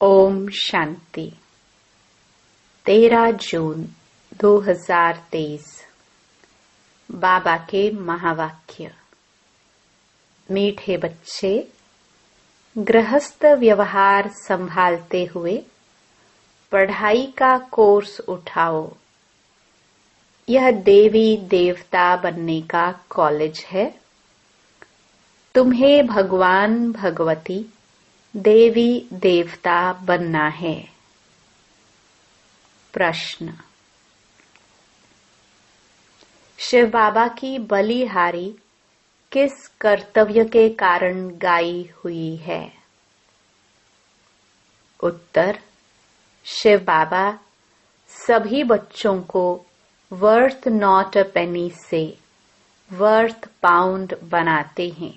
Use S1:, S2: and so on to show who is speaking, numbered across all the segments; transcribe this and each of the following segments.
S1: ओम शांति। 13 जून 2023। बाबा के महावाक्य। मीठे बच्चे, गृहस्थ व्यवहार संभालते हुए पढ़ाई का कोर्स उठाओ। यह देवी देवता बनने का कॉलेज है। तुम्हें भगवान भगवती देवी देवता बनना है। प्रश्न। शिव बाबा की बलिहारी किस कर्तव्य के कारण गाई हुई है? उत्तर। शिव बाबा सभी बच्चों को वर्थ नॉट अ पेनी से वर्थ पाउंड बनाते हैं।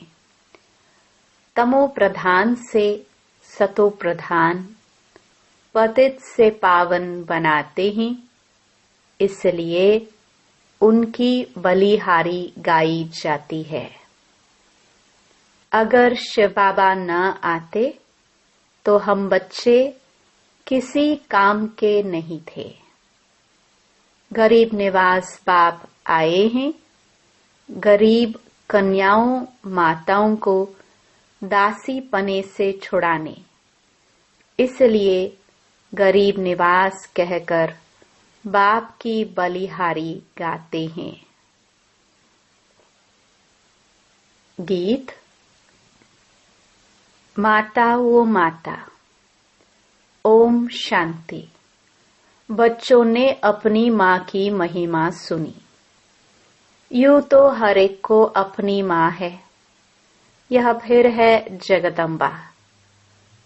S1: तमो प्रधान से सतो प्रधान, पतित से पावन बनाते हैं। इसलिए उनकी बलिहारी गाई जाती है। अगर शिव बाबा न आते तो हम बच्चे किसी काम के नहीं थे। गरीब निवास बाप आए हैं। गरीब कन्याओं माताओं को दासी पने से छुड़ाने। इसलिए गरीब निवास कहकर बाप की बलिहारी गाते हैं। गीत। माता वो माता। ओम शांति। बच्चों ने अपनी माँ की महिमा सुनी। यूं तो हर एक को अपनी माँ है। यह फिर है जगदम्बा।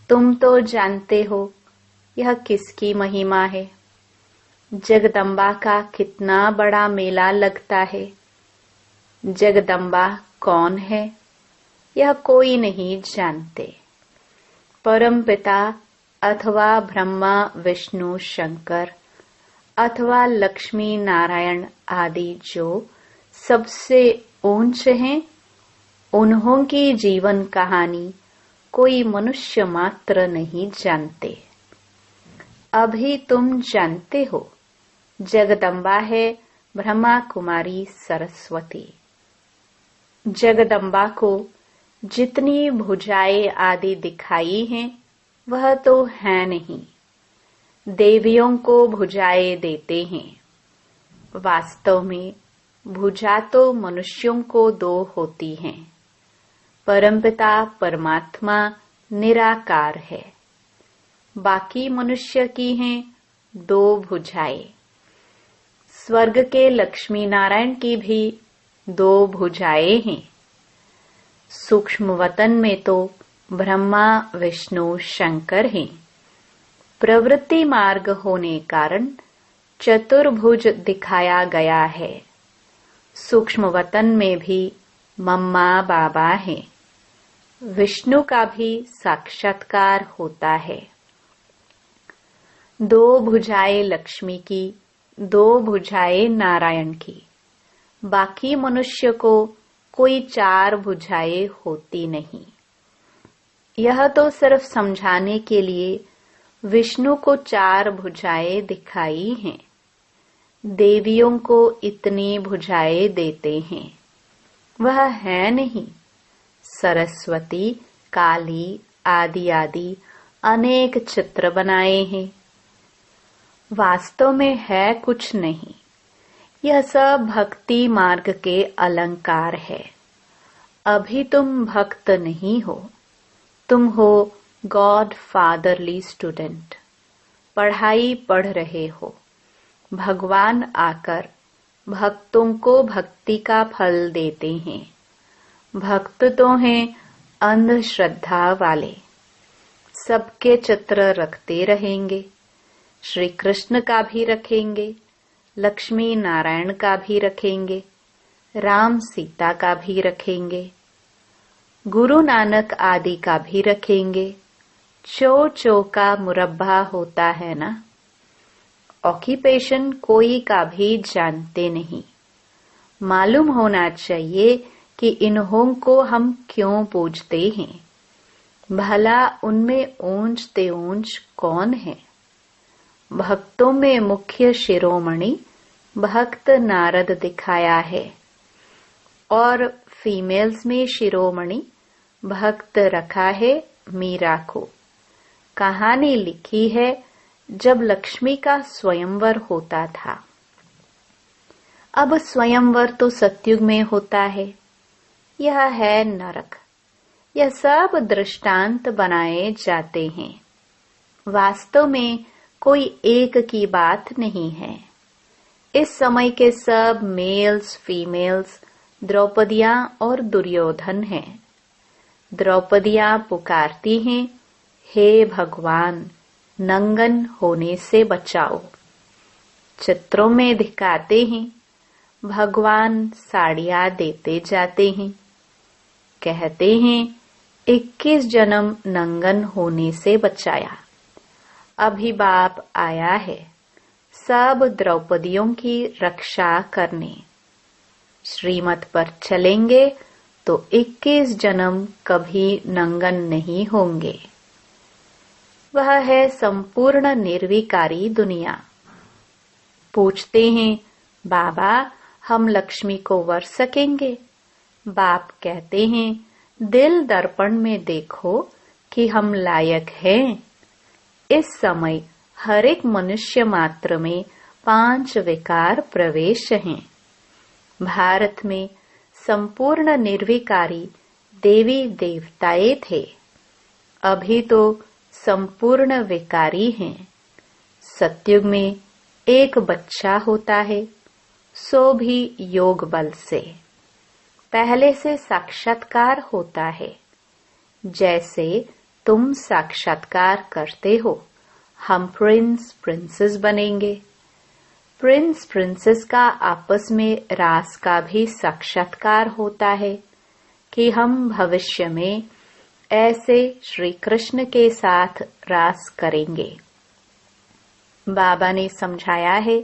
S1: तुम तो जानते हो यह किसकी महिमा है। जगदम्बा का कितना बड़ा मेला लगता है। जगदम्बा कौन है यह कोई नहीं जानते। परमपिता अथवा ब्रह्मा विष्णु शंकर अथवा लक्ष्मी नारायण आदि जो सबसे ऊंच हैं, उन्हों की जीवन कहानी कोई मनुष्य मात्र नहीं जानते। अभी तुम जानते हो जगदम्बा है ब्रह्मा कुमारी सरस्वती। जगदम्बा को जितनी भुजाएं आदि दिखाई हैं वह तो है नहीं। देवियों को भुजाएं देते हैं। वास्तव में भुजा तो मनुष्यों को 2 होती हैं। परमपिता परमात्मा निराकार है। बाकी मनुष्य की हैं 2 भुजाएं। स्वर्ग के लक्ष्मी नारायण की भी 2 भुजाएं हैं। सूक्ष्म वतन में तो ब्रह्मा विष्णु शंकर हैं। प्रवृत्ति मार्ग होने कारण चतुर्भुज दिखाया गया है। सूक्ष्म वतन में भी मम्मा बाबा है। विष्णु का भी साक्षात्कार होता है। 2 भुजाएं लक्ष्मी की, 2 भुजाएं नारायण की। बाकी मनुष्य को कोई 4 भुजाएं होती नहीं। यह तो सिर्फ समझाने के लिए विष्णु को 4 भुजाएं दिखाई हैं। देवियों को इतनी भुजाएं देते हैं। वह है नहीं। सरस्वती, काली आदि आदि अनेक चित्र बनाए हैं। वास्तव में है कुछ नहीं। यह सब भक्ति मार्ग के अलंकार है। अभी तुम भक्त नहीं हो। तुम हो गॉड फादरली स्टूडेंट। पढ़ाई पढ़ रहे हो। भगवान आकर भक्तों को भक्ति का फल देते हैं। भक्त तो हैं अंधश्रद्धा वाले। सबके चित्र रखते रहेंगे। श्री कृष्ण का भी रखेंगे, लक्ष्मी नारायण का भी रखेंगे, राम सीता का भी रखेंगे, गुरु नानक आदि का भी रखेंगे। चो का मुरब्बा होता है ना। ऑक्यूपेशन कोई का भी जानते नहीं। मालूम होना चाहिए कि इन्हों को हम क्यों पूजते हैं। भला उनमें ऊंच ते ऊंच कौन है? भक्तों में मुख्य शिरोमणि भक्त नारद दिखाया है और फीमेल्स में शिरोमणि भक्त रखा है मीरा को। कहानी लिखी है जब लक्ष्मी का स्वयंवर होता था। अब स्वयंवर तो सतयुग में होता है। यह है नरक। यह सब दृष्टांत बनाए जाते हैं। वास्तव में कोई एक की बात नहीं है। इस समय के सब मेल्स फीमेल्स द्रौपदियां और दुर्योधन हैं। द्रौपदियां पुकारती हैं, हे भगवान, नंगन होने से बचाओ। चित्रों में दिखाते हैं, भगवान साड़ियां देते जाते हैं। कहते हैं 21 जन्म नंगन होने से बचाया। अभी बाप आया है सब द्रौपदियों की रक्षा करने। श्रीमत पर चलेंगे तो 21 जन्म कभी नंगन नहीं होंगे। वह है संपूर्ण निर्विकारी दुनिया। पूछते हैं, बाबा हम लक्ष्मी को वर सकेंगे? बाप कहते हैं, दिल दर्पण में देखो कि हम लायक हैं। इस समय हर एक मनुष्य मात्र में 5 विकार प्रवेश हैं। भारत में संपूर्ण निर्विकारी देवी देवताएं थे। अभी तो संपूर्ण विकारी हैं। सतयुग में एक बच्चा होता है, सो भी योग बल से। पहले से साक्षात्कार होता है। जैसे तुम साक्षात्कार करते हो, हम प्रिंस प्रिंसेस बनेंगे। प्रिंस प्रिंसेस का आपस में रास का भी साक्षात्कार होता है कि हम भविष्य में ऐसे श्री कृष्ण के साथ रास करेंगे। बाबा ने समझाया है,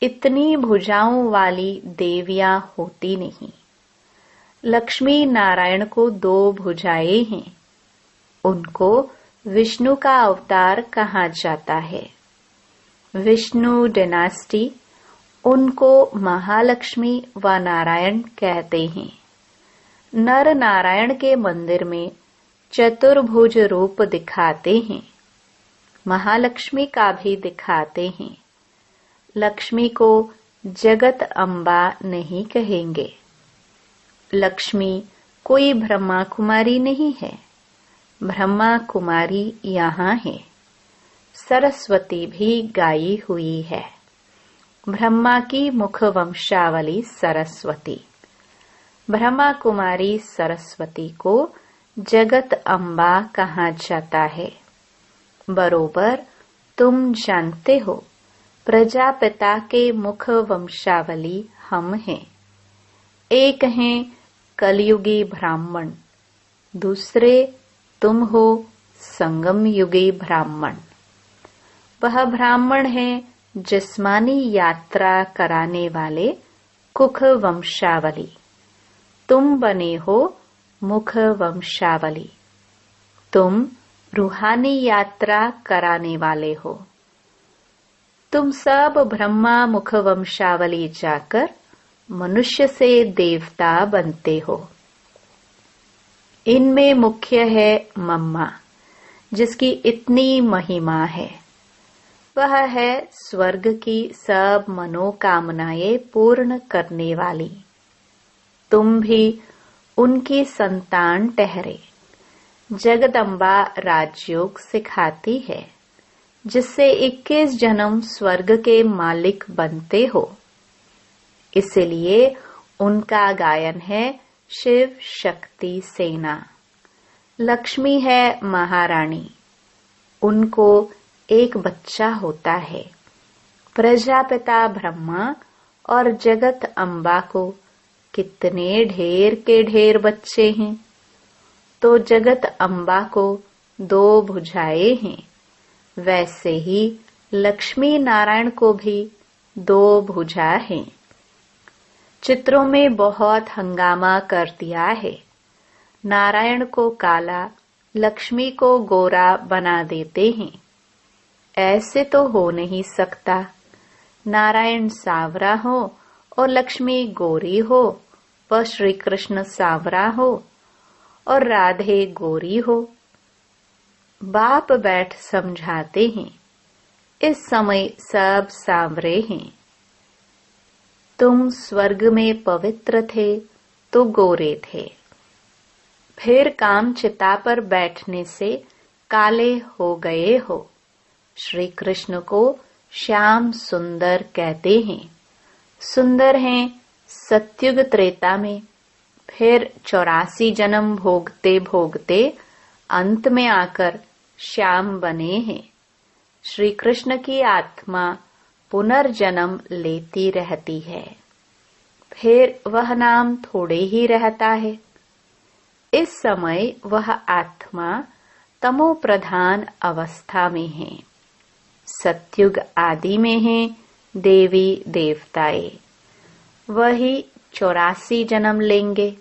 S1: इतनी भुजाओं वाली देवियां होती नहीं। लक्ष्मी नारायण को 2 भुजाएं हैं। उनको विष्णु का अवतार कहा जाता है। विष्णु डायनास्टी उनको महालक्ष्मी व नारायण कहते हैं। नर नारायण के मंदिर में चतुर्भुज रूप दिखाते हैं। महालक्ष्मी का भी दिखाते हैं। लक्ष्मी को जगत अम्बा नहीं कहेंगे। लक्ष्मी कोई ब्रह्मा कुमारी नहीं है। ब्रह्मा कुमारी यहाँ है। सरस्वती भी गाई हुई है। ब्रह्मा की मुख वंशावली सरस्वती। ब्रह्मा कुमारी सरस्वती को जगत अम्बा कहा जाता है। बरोबर तुम जानते हो, प्रजापिता के मुख वंशावली हम हैं। एक हैं कलयुगी ब्राह्मण, दूसरे तुम हो संगम युगी ब्राह्मण। वह ब्राह्मण है जिस्मानी यात्रा कराने वाले कुख वंशावली। तुम बने हो मुख वंशावली। तुम रूहानी यात्रा कराने वाले हो। तुम सब ब्रह्मा मुख वंशावली जाकर मनुष्य से देवता बनते हो। इनमें मुख्य है मम्मा, जिसकी इतनी महिमा है। वह है स्वर्ग की सब मनोकामनाएं पूर्ण करने वाली। तुम भी उनकी संतान ठहरे। जगदम्बा राजयोग सिखाती है, जिससे 21 जन्म स्वर्ग के मालिक बनते हो। इसलिए उनका गायन है शिव शक्ति सेना। लक्ष्मी है महारानी। उनको एक बच्चा होता है। प्रजापिता ब्रह्मा और जगत अम्बा को कितने ढेर के ढेर बच्चे हैं। तो जगत अम्बा को 2 भुजाएं हैं। वैसे ही लक्ष्मी नारायण को भी 2 भुजा हैं। चित्रों में बहुत हंगामा कर दिया है। नारायण को काला लक्ष्मी को गोरा बना देते हैं। ऐसे तो हो नहीं सकता। नारायण सांवरा हो और लक्ष्मी गोरी हो, व श्री कृष्ण सांवरा हो और राधे गोरी हो। बाप बैठ समझाते हैं, इस समय सब सांवरे हैं। तुम स्वर्ग में पवित्र थे तो गोरे थे, फिर काम चिता पर बैठने से काले हो गए हो। श्री कृष्ण को श्याम सुंदर कहते हैं। सुंदर हैं सत्युग त्रेता में, फिर 84 जन्म भोगते भोगते अंत में आकर श्याम बने हैं। श्री कृष्ण की आत्मा पुनर्जन्म लेती रहती है, फिर वह नाम थोड़े ही रहता है। इस समय वह आत्मा तमो प्रधान अवस्था में है। सत्युग आदि में है देवी देवताएं, वही 84 जन्म लेंगे।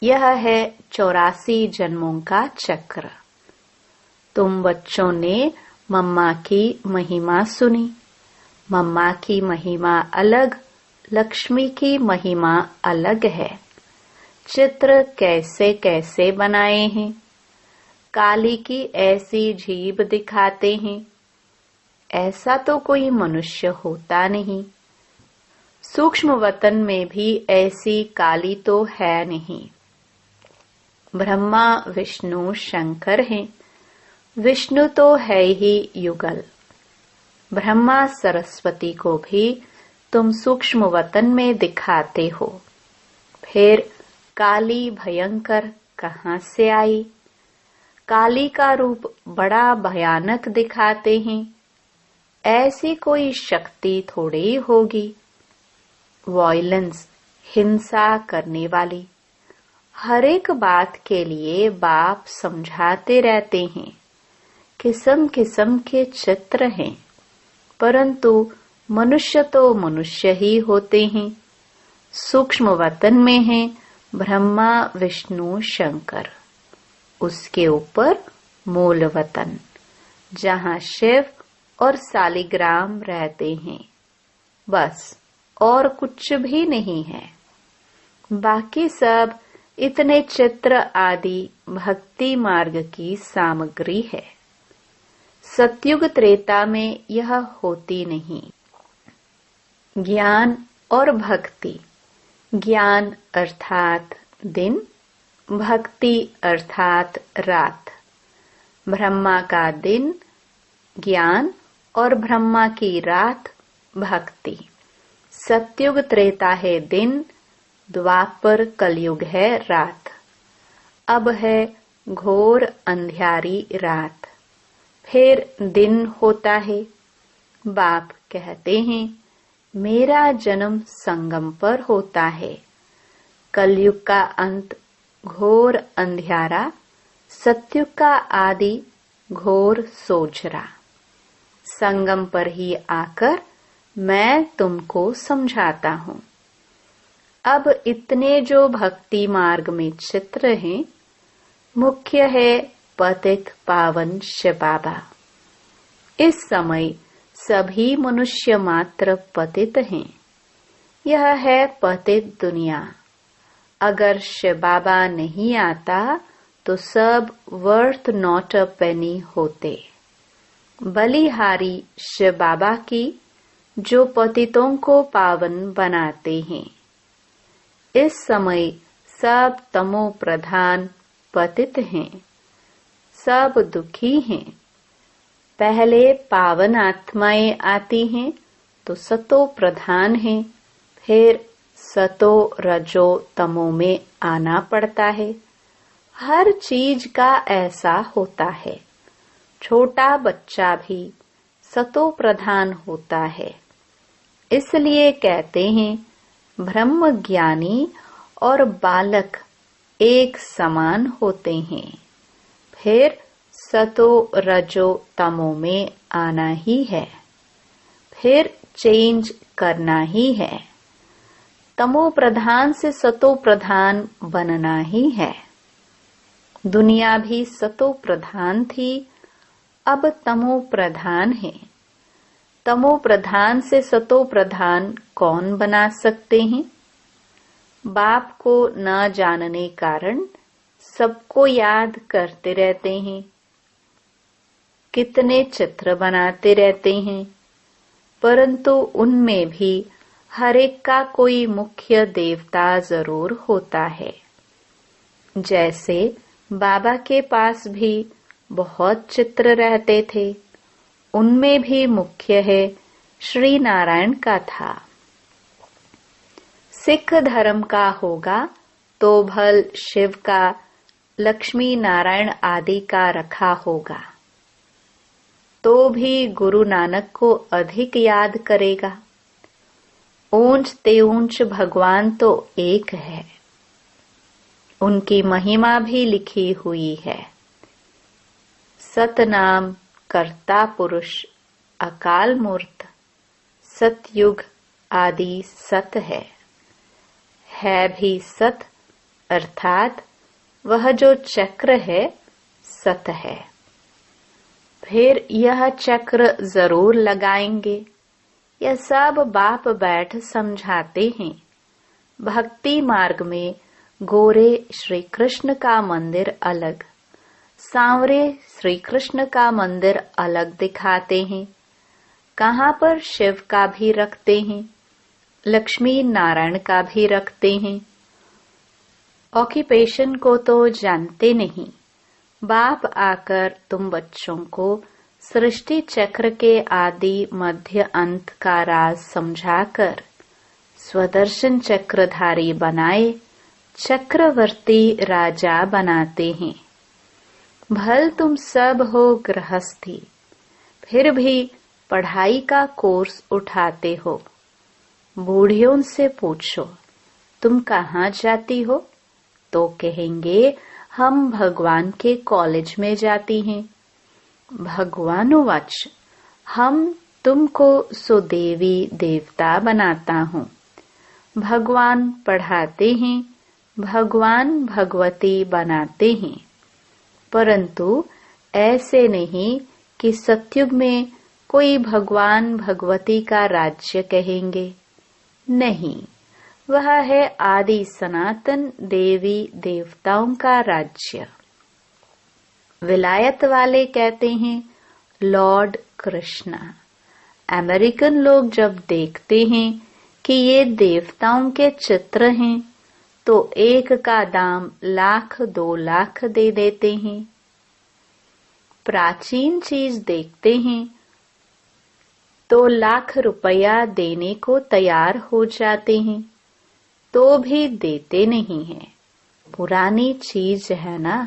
S1: यह है 84 जन्मों का चक्र। तुम बच्चों ने मम्मा की महिमा सुनी। मम्मा की महिमा अलग, लक्ष्मी की महिमा अलग है। चित्र कैसे कैसे बनाए हैं। काली की ऐसी जीभ दिखाते हैं। ऐसा तो कोई मनुष्य होता नहीं। सूक्ष्म वतन में भी ऐसी काली तो है नहीं। ब्रह्मा विष्णु शंकर हैं। विष्णु तो है ही युगल। ब्रह्मा सरस्वती को भी तुम सूक्ष्म वतन में दिखाते हो। फिर काली भयंकर कहाँ से आई। काली का रूप बड़ा भयानक दिखाते हैं। ऐसी कोई शक्ति थोड़ी होगी। वॉयलेंस, हिंसा करने वाली। हर एक बात के लिए बाप समझाते रहते हैं। किस्म किस्म के चित्र हैं, परंतु मनुष्य तो मनुष्य ही होते हैं। सूक्ष्म वतन में हैं ब्रह्मा विष्णु शंकर, उसके ऊपर मूल वतन जहाँ शिव और सालिग्राम रहते हैं, बस और कुछ भी नहीं है। बाकी सब इतने चित्र आदि भक्ति मार्ग की सामग्री है। सतयुग त्रेता में यह होती नहीं। ज्ञान और भक्ति, ज्ञान अर्थात दिन, भक्ति अर्थात रात। ब्रह्मा का दिन ज्ञान और ब्रह्मा की रात भक्ति। सतयुग त्रेता है दिन, द्वापर कलयुग है रात। अब है घोर अंधियारी रात, फिर दिन होता है। बाप कहते हैं मेरा जन्म संगम पर होता है। कलयुग का अंत घोर अंधियारा, सतयुग का आदि घोर सोझरा। संगम पर ही आकर मैं तुमको समझाता हूँ। अब इतने जो भक्ति मार्ग में चित्र हैं, मुख्य है पतित पावन शिव बाबा। इस समय सभी मनुष्य मात्र पतित हैं। यह है पतित दुनिया। अगर शिव बाबा नहीं आता तो सब वर्थ नॉट अ पेनी होते। बलिहारी शिव बाबा की, जो पतितों को पावन बनाते हैं। इस समय सब तमो प्रधान पतित हैं, सब दुखी हैं। पहले पावन आत्माएं आती हैं तो सतो प्रधान हैं, फिर सतो रजो तमो में आना पड़ता है। हर चीज का ऐसा होता है। छोटा बच्चा भी सतो प्रधान होता है। इसलिए कहते हैं ब्रह्म ज्ञानी और बालक एक समान होते हैं। फिर सतो रजो तमो में आना ही है, फिर चेंज करना ही है। तमो प्रधान से सतो प्रधान बनना ही है। दुनिया भी सतो प्रधान थी, अब तमो प्रधान है। तमो प्रधान से सतो प्रधान कौन बना सकते हैं? बाप को न जानने कारण सबको याद करते रहते हैं, कितने चित्र बनाते रहते हैं, परंतु उनमें भी हर एक का कोई मुख्य देवता जरूर होता है। जैसे बाबा के पास भी बहुत चित्र रहते थे, उनमें भी मुख्य है श्री नारायण का था। सिख धर्म का होगा तो भल शिव का, लक्ष्मी नारायण आदि का रखा होगा, तो भी गुरु नानक को अधिक याद करेगा। ऊंच ते ऊंच भगवान तो एक है, उनकी महिमा भी लिखी हुई है। सतनाम कर्ता पुरुष अकाल मूर्त, सतयुग आदि सत है भी सत, अर्थात वह जो चक्र है सत है। फिर यह चक्र जरूर लगाएंगे, यह सब बाप बैठ समझाते हैं। भक्ति मार्ग में गोरे श्री कृष्ण का मंदिर अलग, सांवरे श्री कृष्ण का मंदिर अलग दिखाते हैं। कहाँ पर शिव का भी रखते हैं, लक्ष्मी नारायण का भी रखते हैं। ऑक्यूपेशन को तो जानते नहीं। बाप आकर तुम बच्चों को सृष्टि चक्र के आदि मध्य अंत का राज समझाकर स्वदर्शन चक्रधारी बनाए चक्रवर्ती राजा बनाते हैं। भल तुम सब हो गृहस्थी, फिर भी पढ़ाई का कोर्स उठाते हो। बूढ़ियों से पूछो तुम कहाँ जाती हो, तो कहेंगे हम भगवान के कॉलेज में जाती हैं। भगवानुवाच हम तुमको सुदेवी देवता बनाता हूँ। भगवान पढ़ाते हैं, भगवान भगवती बनाते हैं, परंतु ऐसे नहीं कि सतयुग में कोई भगवान भगवती का राज्य कहेंगे। नहीं, वह है आदि सनातन देवी देवताओं का राज्य। विलायत वाले कहते हैं लॉर्ड कृष्णा। अमेरिकन लोग जब देखते हैं कि ये देवताओं के चित्र हैं, तो एक का दाम 1,00,000 2,00,000 दे देते हैं। प्राचीन चीज देखते हैं तो ₹1,00,000 देने को तैयार हो जाते हैं, तो भी देते नहीं हैं। पुरानी चीज है ना,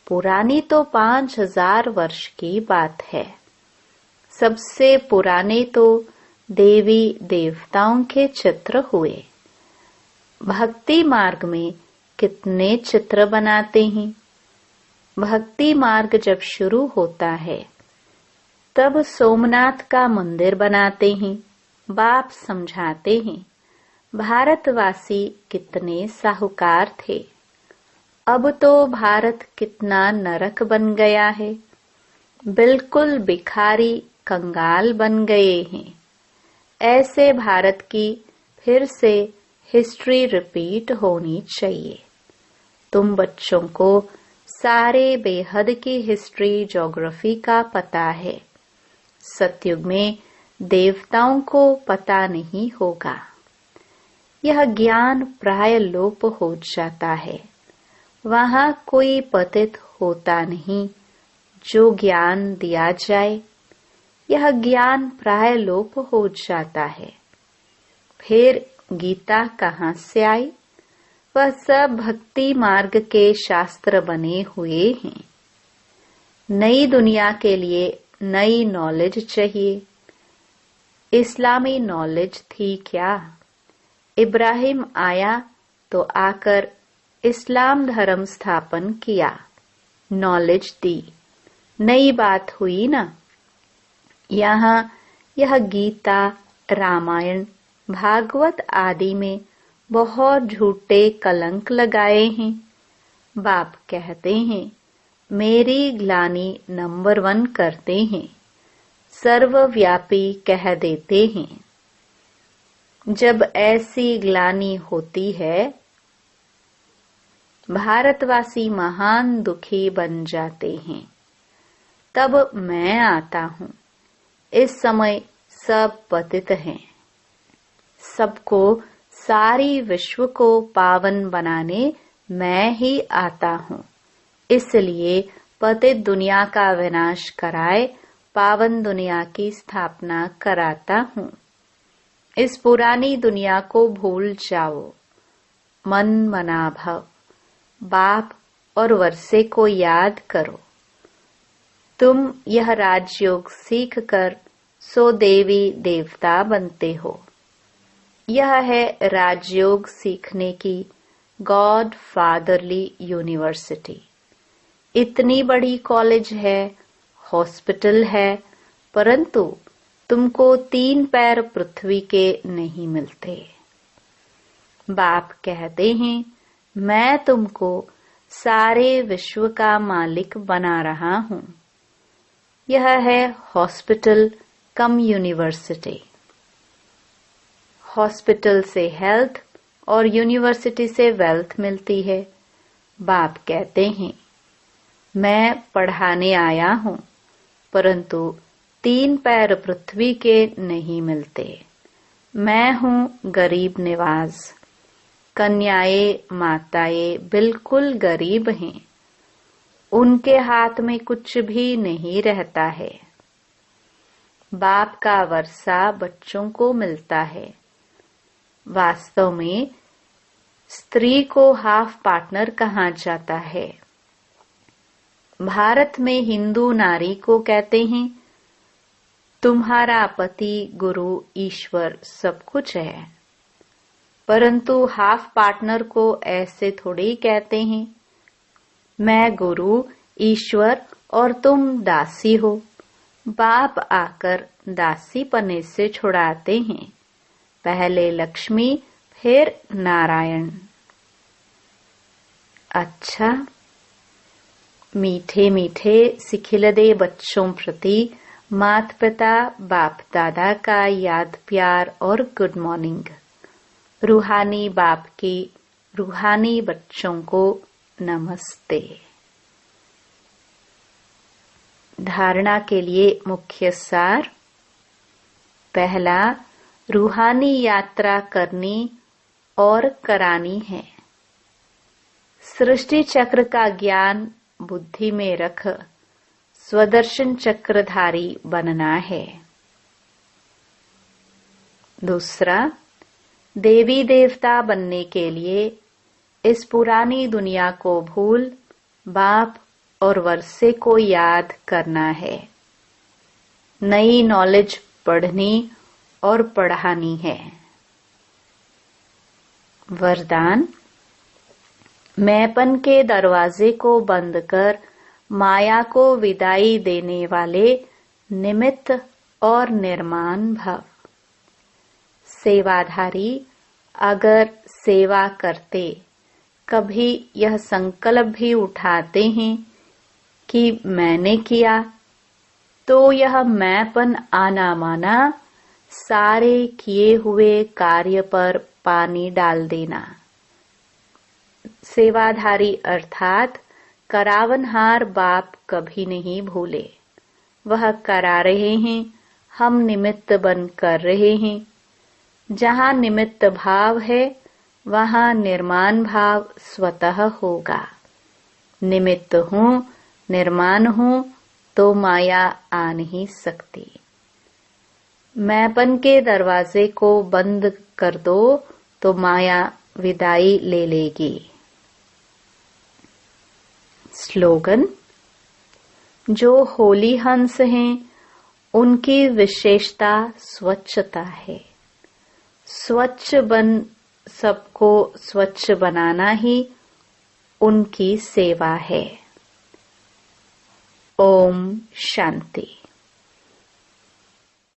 S1: पुरानी तो 5,000 वर्ष की बात है। सबसे पुराने तो देवी देवताओं के चित्र हुए। भक्ति मार्ग में कितने चित्र बनाते हैं। भक्ति मार्ग जब शुरू होता है तब सोमनाथ का मंदिर बनाते हैं। बाप समझाते हैं भारतवासी कितने साहूकार थे, अब तो भारत कितना नरक बन गया है। बिल्कुल भिखारी कंगाल बन गए हैं। ऐसे भारत की फिर से हिस्ट्री रिपीट होनी चाहिए। तुम बच्चों को सारे बेहद की हिस्ट्री ज्योग्राफी का पता है। सतयुग में देवताओं को पता नहीं होगा। यह ज्ञान प्राय लोप हो जाता है। वहाँ कोई पतित होता नहीं जो ज्ञान दिया जाए। यह ज्ञान प्राय लोप हो जाता है। फिर गीता कहाँ से आई? वह सब भक्ति मार्ग के शास्त्र बने हुए हैं। नई दुनिया के लिए नई नॉलेज चाहिए। इस्लामी नॉलेज थी क्या? इब्राहिम आया तो आकर इस्लाम धर्म स्थापन किया, नॉलेज दी, नई बात हुई ना। यहाँ यह गीता, रामायण, भागवत आदि में बहुत झूठे कलंक लगाए हैं। बाप कहते हैं, मेरी ग्लानि नंबर 1 करते हैं, सर्वव्यापी कह देते हैं। जब ऐसी ग्लानि होती है, भारतवासी महान दुखी बन जाते हैं। तब मैं आता हूँ। इस समय सब पतित हैं। सबको, सारी विश्व को पावन बनाने मैं ही आता हूँ। इसलिए पतित दुनिया का विनाश कराए पावन दुनिया की स्थापना कराता हूँ। इस पुरानी दुनिया को भूल जाओ। मन मना भव। बाप और वर्षे को याद करो। तुम यह राजयोग सीख कर सो देवी देवता बनते हो। यह है राजयोग सीखने की गॉड फादरली यूनिवर्सिटी। इतनी बड़ी कॉलेज है, हॉस्पिटल है, परंतु तुमको 3 पैर पृथ्वी के नहीं मिलते। बाप कहते हैं, मैं तुमको सारे विश्व का मालिक बना रहा हूँ। यह है हॉस्पिटल कम यूनिवर्सिटी। हॉस्पिटल से हेल्थ और यूनिवर्सिटी से वेल्थ मिलती है। बाप कहते हैं, मैं पढ़ाने आया हूँ, परंतु 3 पैर पृथ्वी के नहीं मिलते। मैं हूँ गरीब निवाज। कन्याएं माताएं बिल्कुल गरीब हैं। उनके हाथ में कुछ भी नहीं रहता है। बाप का वर्षा बच्चों को मिलता है। वास्तव में स्त्री को हाफ पार्टनर कहा जाता है। भारत में हिंदू नारी को कहते हैं, तुम्हारा पति गुरु ईश्वर सब कुछ है, परंतु हाफ पार्टनर को ऐसे थोड़ी कहते हैं। मैं गुरु ईश्वर और तुम दासी हो। बाप आकर दासी पने से छुड़ाते हैं। पहले लक्ष्मी फिर नारायण। अच्छा, मीठे मीठे सिखिलदे बच्चों प्रति माता पिता बाप दादा का याद प्यार और गुड मॉर्निंग। रूहानी बाप की रूहानी बच्चों को नमस्ते। धारणा के लिए मुख्य सार। पहला, रूहानी यात्रा करनी और करानी है। सृष्टि चक्र का ज्ञान बुद्धि में रख स्वदर्शन चक्रधारी बनना है। दूसरा, देवी देवता बनने के लिए इस पुरानी दुनिया को भूल बाप और वर्षे को याद करना है। नई नॉलेज पढ़नी और पढ़ानी है। वरदान, मैंपन के दरवाजे को बंद कर माया को विदाई देने वाले निमित्त और निर्माण भव। सेवाधारी अगर सेवा करते कभी यह संकल्प भी उठाते हैं कि मैंने किया, तो यह मैंपन आना माना सारे किए हुए कार्य पर पानी डाल देना। सेवाधारी अर्थात करावनहार बाप कभी नहीं भूले। वह करा रहे हैं, हम निमित्त बन कर रहे हैं। जहाँ निमित्त भाव है वहाँ निर्माण भाव स्वतः होगा। निमित्त हूँ, निर्माण हूँ, तो माया आ नहीं सकती। मैंपन के दरवाजे को बंद कर दो तो माया विदाई ले लेगी। स्लोगन, जो होली हंस हैं उनकी विशेषता स्वच्छता है। स्वच्छ बन सबको स्वच्छ बनाना ही उनकी सेवा है। ओम शांति।